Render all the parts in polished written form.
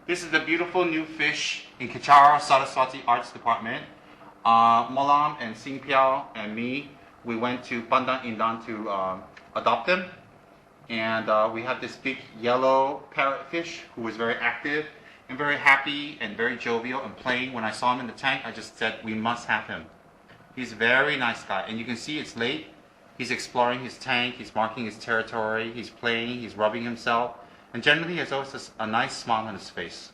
This is the beautiful new fish in Kechara Saraswati Arts Department. Molam and Sing Piao and me, we went to Pandan Indan to adopt them. And we have this big yellow parrotfish who was very active and very happy and very jovial and playing. When I saw him in the tank, I just said, we must have him. He's a very nice guy. And you can see it's late. He's exploring his tank, he's marking his territory, he's playing, he's rubbing himself. And generally, he has always a nice smile on his face.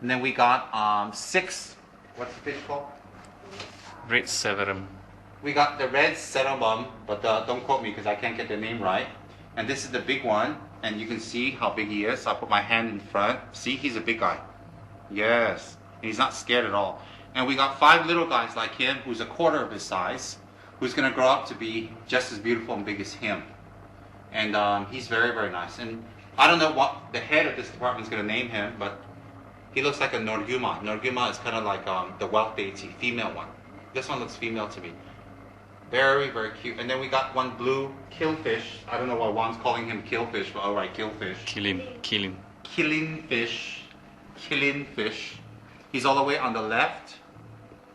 And then we got 6, what's the fish called? Red Severum. We got the red cerebum, but don't quote me because I can't get the name right. And this is the big one, and you can see how big he is. I'll put my hand in front. See, he's a big guy. Yes, and he's not scared at all. And we got 5 little guys like him, who's a quarter of his size, who's going to grow up to be just as beautiful and big as him. And he's very, very nice. And I don't know what the head of this department is going to name him, but he looks like a Norguma. Norguma is kind of like the wealth deity, female one. This one looks female to me. Very, very cute. And then we got one blue killfish. I don't know why Juan's calling him killfish, but alright, killfish. Killing. Killing fish. He's all the way on the left,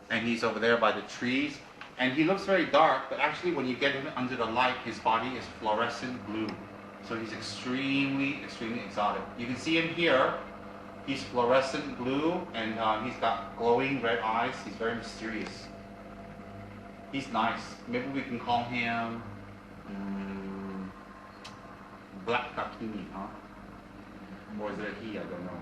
and he's over there by the trees. And he looks very dark, but actually when you get him under the light, his body is fluorescent blue. So he's extremely, extremely exotic. You can see him here. He's fluorescent blue, and he's got glowing red eyes. He's very mysterious. He's nice. Maybe we can call him Black Dakini, huh? Or is it a he? I don't know.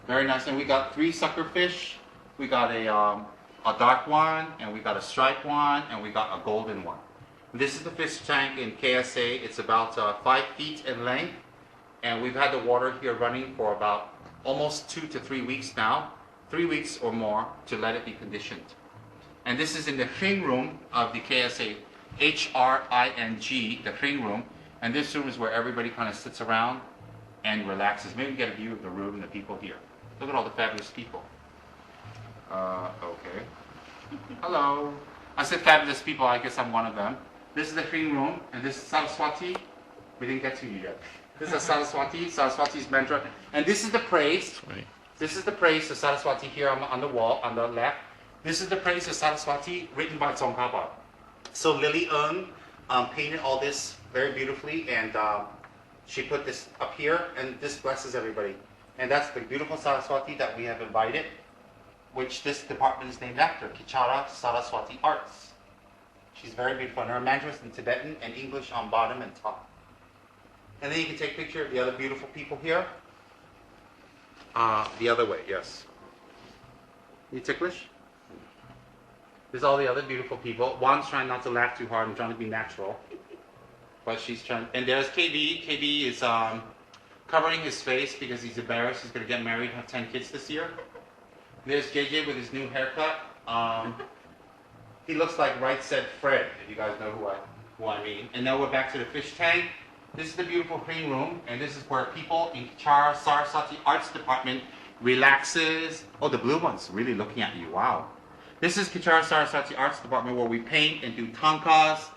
Very nice. And we got 3 suckerfish. We got a dark one, and we got a striped one, and we got a golden one. This is the fish tank in KSA. It's about 5 feet in length, and we've had the water here running for about almost 2 to 3 weeks now, 3 weeks or more to let it be conditioned. And this is in the Hring room of the KSA, HRING, the Hring room. And this room is where everybody kind of sits around and relaxes. Maybe get a view of the room and the people here. Look at all the fabulous people. Okay. Hello. I said fabulous people, I guess I'm one of them. This is the Hring room, and this is Saraswati. We didn't get to you yet. This is Saraswati, Saraswati's mantra. And this is the praise. This is the praise of Saraswati here on the wall, on the left. This is the praise of Saraswati written by Tsongkhapa. So Lily Ng painted all this very beautifully, and she put this up here, and this blesses everybody. And that's the beautiful Saraswati that we have invited, which this department is named after, Kechara Saraswati Arts. She's very beautiful, and her mantra is in Tibetan and English on bottom and top. And then you can take a picture of the other beautiful people here. The other way, yes. You ticklish? There's all the other beautiful people. Juan's trying not to laugh too hard and trying to be natural. But she's trying. And there's KB. KB is covering his face because he's embarrassed. He's going to get married and have 10 kids this year. There's JJ with his new haircut. He looks like Right Said Fred, if you guys know who I mean. And now we're back to the fish tank. This is the beautiful Hring room, and this is where people in Kechara Saraswati Arts Department relaxes. Oh, the blue one's really looking at you. Wow. This is Kechara Saraswati Arts Department where we paint and do tankas,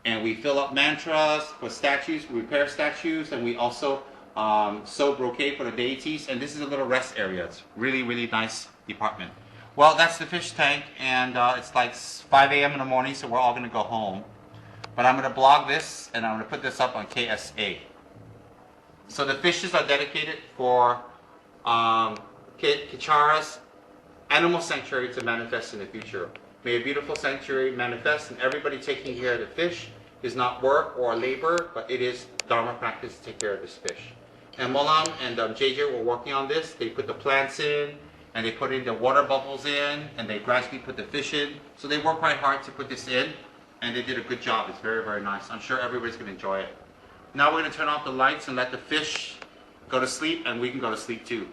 and we fill up mantras for statues, we repair statues, and we also sew brocade for the deities. And this is a little rest area. It's really, really nice department. Well, that's the fish tank, and it's like 5 a.m. in the morning, so we're all going to go home. But I'm going to blog this, and I'm going to put this up on KSA. So the fishes are dedicated for Kechara's Animal Sanctuary to manifest in the future. May a beautiful sanctuary manifest, and everybody taking care of the fish is not work or labor, but it is Dharma practice to take care of this fish. And Molam and JJ were working on this. They put the plants in, and they put in the water bubbles in, and they gradually put the fish in. So they worked quite hard to put this in, and they did a good job. It's very, very nice. I'm sure everybody's going to enjoy it. Now we're going to turn off the lights and let the fish go to sleep, and we can go to sleep too.